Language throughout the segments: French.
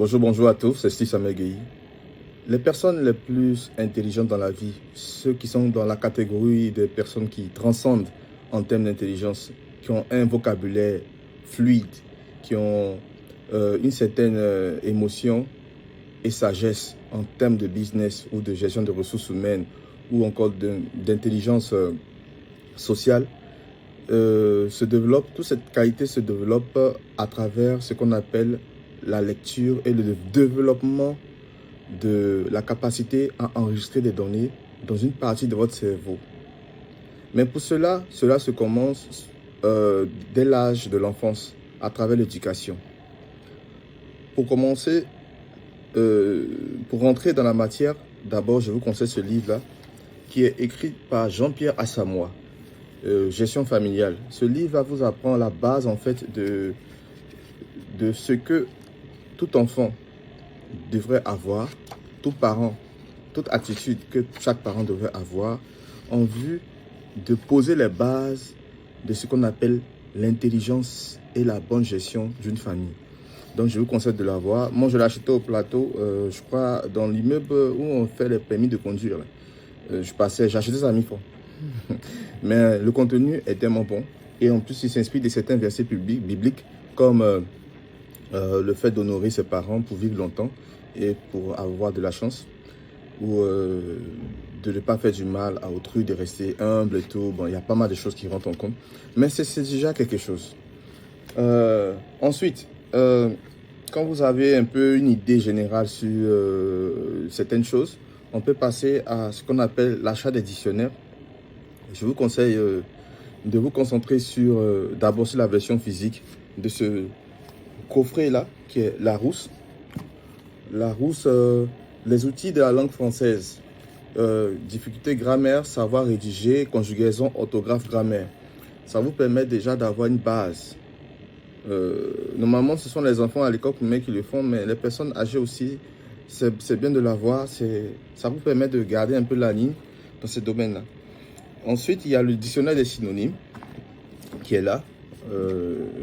Bonjour à tous, c'est Steve Samegui. Les personnes les plus intelligentes dans la vie, ceux qui sont dans la catégorie des personnes qui transcendent en termes d'intelligence, qui ont un vocabulaire fluide, qui ont une certaine émotion et sagesse en termes de business ou de gestion de ressources humaines ou encore d'intelligence sociale, toute cette qualité se développe à travers ce qu'on appelle la lecture et le développement de la capacité à enregistrer des données dans une partie de votre cerveau. Mais pour cela se commence dès l'âge de l'enfance, à travers l'éducation. Pour commencer, pour rentrer dans la matière, d'abord je vous conseille ce livre-là, qui est écrit par Jean-Pierre Assamoah, Gestion familiale. Ce livre va vous apprendre la base en fait de ce que tout enfant devrait avoir, tout parent, toute attitude que chaque parent devrait avoir en vue de poser les bases de ce qu'on appelle l'intelligence et la bonne gestion d'une famille. Donc je vous conseille de l'avoir. Moi je l'ai acheté au plateau, je crois dans l'immeuble où on fait les permis de conduire. J'ai acheté ça à 1000 francs. Mais le contenu est tellement bon. Et en plus il s'inspire de certains versets bibliques comme le fait d'honorer ses parents pour vivre longtemps et pour avoir de la chance, ou de ne pas faire du mal à autrui, de rester humble et tout. Bon, il y a pas mal de choses qui rentrent en compte, mais c'est déjà quelque chose. Ensuite, quand vous avez un peu une idée générale sur certaines choses, on peut passer à ce qu'on appelle l'achat des dictionnaires. Je vous conseille de vous concentrer d'abord sur la version physique de ce coffret-là, qui est Larousse. Larousse, les outils de la langue française. Difficulté grammaire, savoir rédiger, conjugaison, orthographe, grammaire. Ça vous permet déjà d'avoir une base. Normalement, ce sont les enfants à l'école primaire qui le font, mais les personnes âgées aussi, c'est bien de l'avoir. Ça vous permet de garder un peu la ligne dans ce domaine-là. Ensuite, il y a le dictionnaire des synonymes qui est là.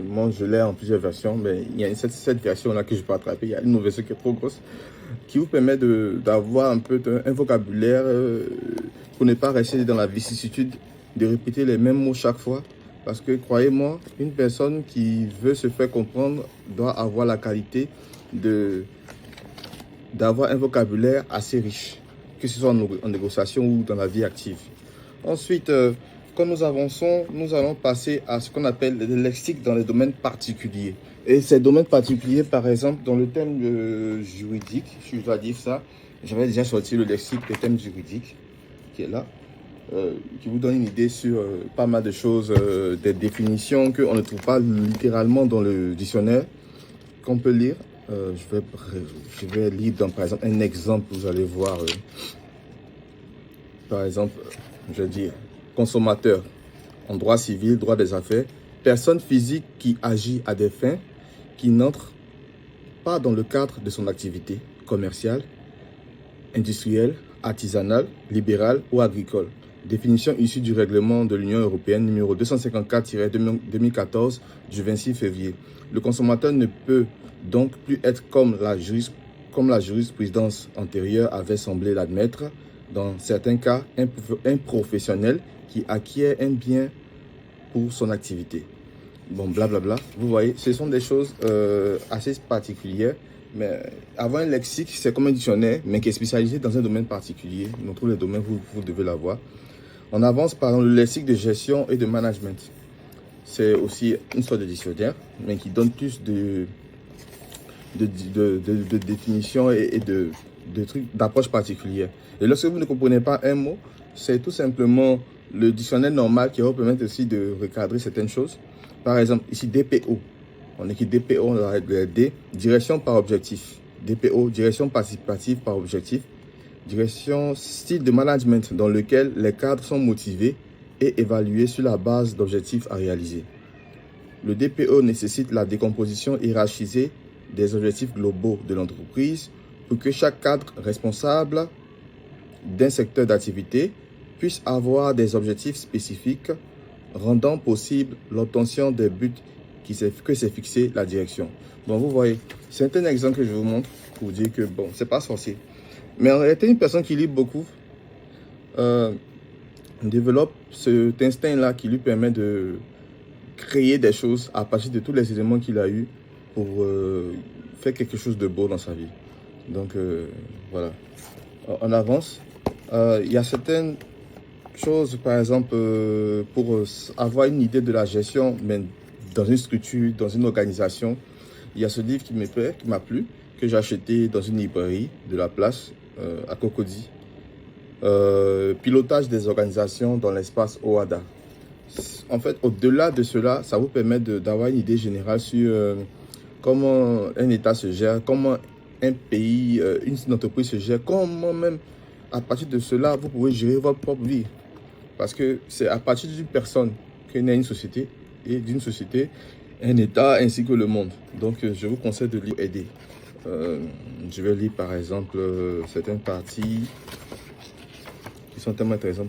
Moi, je l'ai en plusieurs versions, mais il y a cette version-là que je peux attraper. Il y a une autre version qui est trop grosse, qui vous permet d'avoir un peu un vocabulaire pour ne pas rester dans la vicissitude de répéter les mêmes mots chaque fois. Parce que, croyez-moi, une personne qui veut se faire comprendre doit avoir la qualité d'avoir un vocabulaire assez riche, que ce soit en négociation ou dans la vie active. Ensuite, quand nous avançons, nous allons passer à ce qu'on appelle le lexique dans les domaines particuliers. Et ces domaines particuliers, par exemple, dans le thème juridique, je dois dire ça, j'avais déjà sorti le lexique des thèmes juridiques, qui est là, qui vous donne une idée sur pas mal de choses, des définitions qu'on ne trouve pas littéralement dans le dictionnaire, qu'on peut lire. Je vais lire, par exemple, un exemple, vous allez voir, par exemple, je vais dire, consommateur, en droit civil, droit des affaires, personne physique qui agit à des fins qui n'entrent pas dans le cadre de son activité commerciale, industrielle, artisanale, libérale ou agricole. Définition issue du règlement de l'Union européenne numéro 254-2014 du 26 février. Le consommateur ne peut donc plus être comme la jurisprudence antérieure avait semblé l'admettre, dans certains cas, un professionnel qui acquiert un bien pour son activité. Bon, blablabla. Vous voyez, ce sont des choses assez particulières. Mais avoir un lexique, c'est comme un dictionnaire, mais qui est spécialisé dans un domaine particulier. Dans tous les domaines, vous devez l'avoir. On avance par le lexique de gestion et de management. C'est aussi une sorte de dictionnaire, mais qui donne plus de définitions et de trucs, d'approches particulières. Et lorsque vous ne comprenez pas un mot, c'est tout simplement le dictionnaire normal qui va vous permettre aussi de recadrer certaines choses. Par exemple, ici, DPO. On écrit DPO, on arrête le D. Direction par objectif. DPO, direction participative par objectif. Direction style de management dans lequel les cadres sont motivés et évalués sur la base d'objectifs à réaliser. Le DPO nécessite la décomposition hiérarchisée des objectifs globaux de l'entreprise pour que chaque cadre responsable d'un secteur d'activité puisse avoir des objectifs spécifiques rendant possible l'obtention des buts que s'est fixé la direction. Donc vous voyez, C'est un exemple que je vous montre pour dire que, bon, c'est pas sorcier. Mais en réalité, une personne qui lit beaucoup développe cet instinct-là qui lui permet de créer des choses à partir de tous les éléments qu'il a eu pour faire quelque chose de beau dans sa vie. Donc, voilà. On avance. Il y a certaines choses, par exemple, pour avoir une idée de la gestion, mais dans une structure, dans une organisation. Il y a ce livre qui me plaît, qui m'a plu, que j'ai acheté dans une librairie de la place à Cocody. Pilotage des organisations dans l'espace OHADA. En fait, au-delà de cela, ça vous permet d'avoir une idée générale sur comment un État se gère, comment un pays, une entreprise se gère, comment même à partir de cela, vous pouvez gérer votre propre vie. Parce que c'est à partir d'une personne que naît une société, et d'une société, un État ainsi que le monde. Donc, je vous conseille de lire aider. Je vais lire par exemple certaines parties qui sont tellement intéressantes.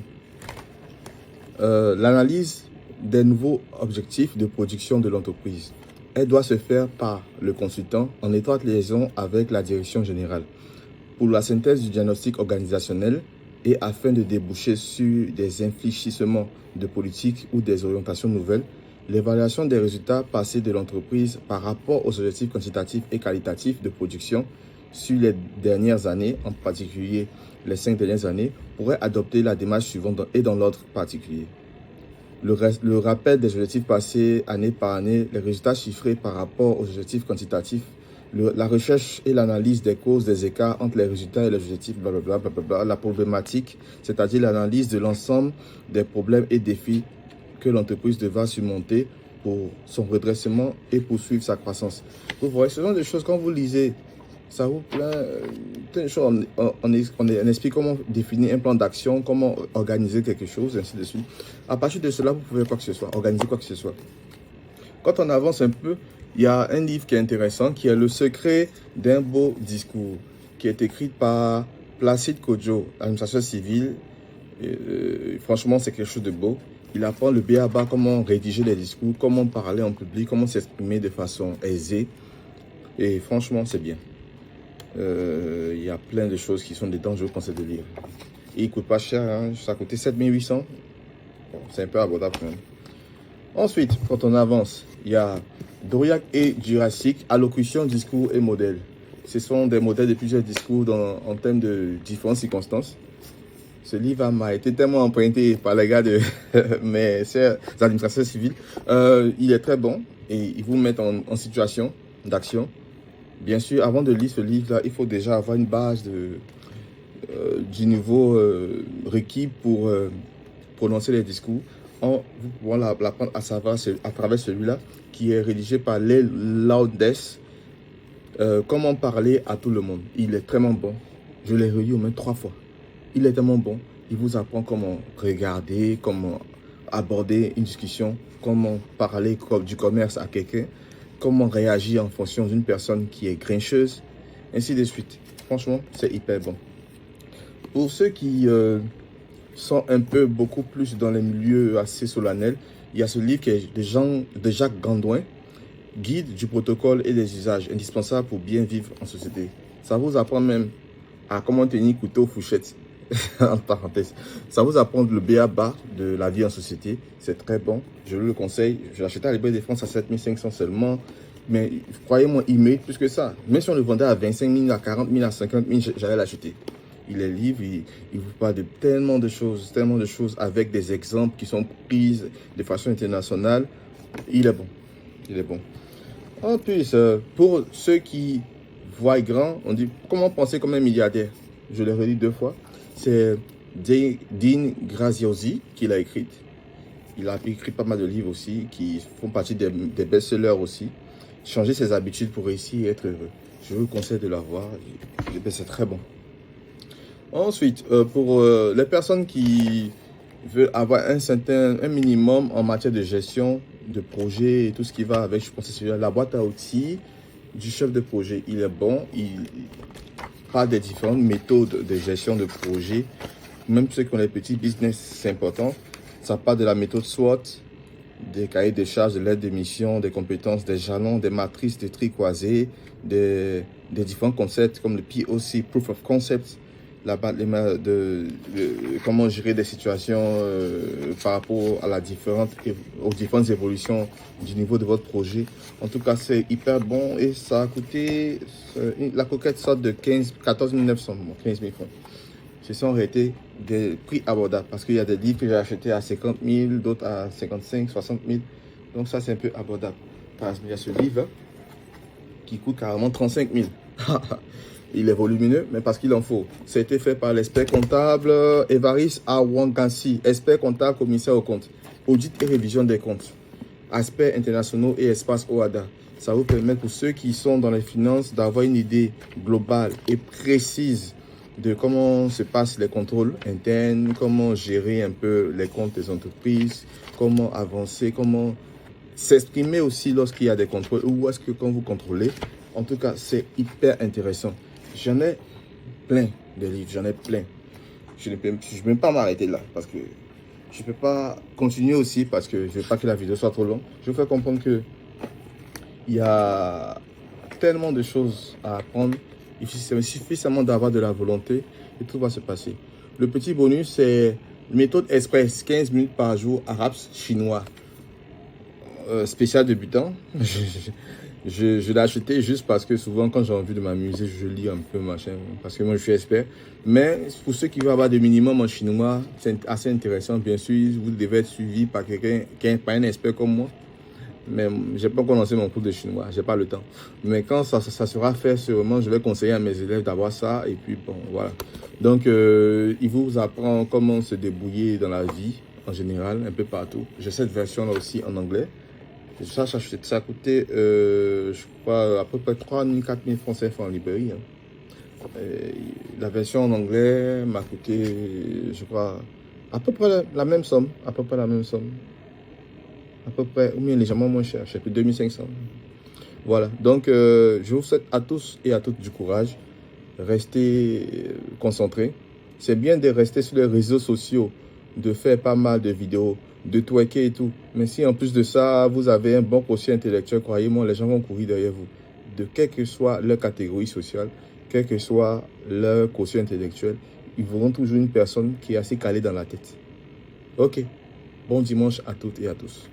L'analyse des nouveaux objectifs de production de l'entreprise. Elle doit se faire par le consultant en étroite liaison avec la direction générale pour la synthèse du diagnostic organisationnel et afin de déboucher sur des infléchissements de politique ou des orientations nouvelles. L'évaluation des résultats passés de l'entreprise par rapport aux objectifs quantitatifs et qualitatifs de production sur les dernières années, en particulier les 5 dernières années, pourrait adopter la démarche suivante et dans l'ordre particulier. Le rappel des objectifs passés année par année, les résultats chiffrés par rapport aux objectifs quantitatifs, la recherche et l'analyse des causes des écarts entre les résultats et les objectifs, blablabla, la problématique, c'est-à-dire l'analyse de l'ensemble des problèmes et défis que l'entreprise devra surmonter pour son redressement et poursuivre sa croissance. Vous voyez, ce genre de choses, quand vous lisez, ça vous plein de choses. On explique comment définir un plan d'action, comment organiser quelque chose, ainsi de suite. À partir de cela, vous pouvez quoi que ce soit, organiser quoi que ce soit. Quand on avance un peu, il y a un livre qui est intéressant, qui est Le secret d'un beau discours, qui est écrit par Placide Kodjo, administrateur civil. Franchement, c'est quelque chose de beau. Il apprend le b.a.-ba, comment rédiger les discours, comment parler en public, comment s'exprimer de façon aisée. Et franchement, c'est bien. Il y a plein de choses qui sont dedans, je vous conseille de lire. Et il ne coûte pas cher, hein, ça a coûté 7800. Bon, c'est un peu abordable quand même. Ensuite, quand on avance, il y a Doriac et Jurassic, allocution, discours et modèles. Ce sont des modèles de plusieurs discours en termes de différentes circonstances. Ce livre m'a été tellement emprunté par les gars de mes administrateurs civils. Il est très bon et il vous met en situation d'action. Bien sûr, avant de lire ce livre-là, il faut déjà avoir une base du niveau requis pour prononcer les discours. Vous pouvez l'apprendre à savoir à travers celui-là qui est rédigé par Les Laudes. Comment parler à tout le monde. Il est vraiment bon. Je l'ai relu au moins 3 fois. Il est tellement bon. Il vous apprend comment regarder, comment aborder une discussion, comment parler du commerce à quelqu'un, comment réagir en fonction d'une personne qui est grincheuse, ainsi de suite. Franchement, c'est hyper bon. Pour ceux qui sont un peu beaucoup plus dans les milieux assez solennels, il y a ce livre qui est de Jacques Gandouin, Guide du protocole et des usages indispensables pour bien vivre en société. Ça vous apprend même à comment tenir couteau, fourchette, entre parenthèses. Ça vous apprend le b.a.-ba de la vie en société. C'est très bon. Je vous le conseille. Je l'ai acheté à la Librairie de France à 7500 seulement. Mais croyez-moi, il mérite plus que ça. Même si on le vendait à 25 000, à 40 000, à 50 000, j'allais l'acheter. Il est libre, il vous parle de tellement de choses avec des exemples qui sont prises de façon internationale. Il est bon. Il est bon. En plus, pour ceux qui voient grand, on dit comment penser comme un milliardaire. Je l'ai relis 2 fois. C'est Dean Graziosi qui l'a écrite. Il a écrit pas mal de livres aussi qui font partie des best-sellers aussi. Changer ses habitudes pour réussir et être heureux. Je vous conseille de la voir. C'est très bon. Ensuite, pour les personnes qui veulent avoir un minimum en matière de gestion de projet et tout ce qui va avec, je pense que c'est celui-là, la boîte à outils du chef de projet. Il est bon. Il parle des différentes méthodes de gestion de projet. Même ceux qui ont les petits business, c'est important. Ça parle de la méthode SWOT, des cahiers de charges, de l'aide d'émission, des compétences, des jalons, des matrices de tri croisées, des différents concepts comme le POC, Proof of Concept, comment gérer des situations par rapport à aux différentes évolutions du niveau de votre projet. En tout cas, c'est hyper bon et ça a coûté, la coquette sort de 14 900, bon, 15 000 francs. Ce sont été des prix abordables parce qu'il y a des livres que j'ai achetés à 50 000, d'autres à 55, 60 000. Donc ça, c'est un peu abordable. Par exemple, il y a ce livre qui coûte carrément 35 000. Il est volumineux, mais parce qu'il en faut. Ça a été fait par l'expert comptable Évariste Awangansi, expert comptable, commissaire aux comptes, audit et révision des comptes, aspects internationaux et espace OADA. Ça vous permet pour ceux qui sont dans les finances d'avoir une idée globale et précise de comment se passent les contrôles internes, comment gérer un peu les comptes des entreprises, comment avancer, comment s'exprimer aussi lorsqu'il y a des contrôles ou est-ce que quand vous contrôlez. En tout cas, c'est hyper intéressant. J'en ai plein de livres, j'en ai plein. Je ne peux même pas m'arrêter là parce que je ne peux pas continuer aussi parce que je ne veux pas que la vidéo soit trop longue. Je vous fais comprendre que il y a tellement de choses à apprendre. Il suffit seulement d'avoir de la volonté et tout va se passer. Le petit bonus, c'est méthode express, 15 minutes par jour, arabe, chinois. Spécial débutant. Je l'ai acheté juste parce que souvent quand j'ai envie de m'amuser, je lis un peu machin, parce que moi je suis expert. Mais pour ceux qui veulent avoir des minimums en chinois, c'est assez intéressant. Bien sûr, vous devez être suivi par quelqu'un qui n'est pas un expert comme moi. Mais je n'ai pas encore lancé mon cours de chinois, je n'ai pas le temps. Mais quand ça sera fait, sûrement, je vais conseiller à mes élèves d'avoir ça. Et puis bon, voilà. Donc, il vous apprend comment se débrouiller dans la vie, en général, un peu partout. J'ai cette version-là aussi en anglais. Ça a coûté, je crois, à peu près 3 000, 4 000 francs CFA en librairie. Hein. La version en anglais m'a coûté, je crois, à peu près la même somme. À peu près la même somme. À peu près, ou bien légèrement moins cher. Je sais plus, 2500. Voilà. Donc, je vous souhaite à tous et à toutes du courage. Restez concentrés. C'est bien de rester sur les réseaux sociaux, de faire pas mal de vidéos, de twerker et tout. Mais si en plus de ça, vous avez un bon quotient intellectuel, croyez-moi, les gens vont courir derrière vous. De quelle que soit leur catégorie sociale, quel que soit leur quotient intellectuel, ils verront toujours une personne qui est assez calée dans la tête. Ok. Bon dimanche à toutes et à tous.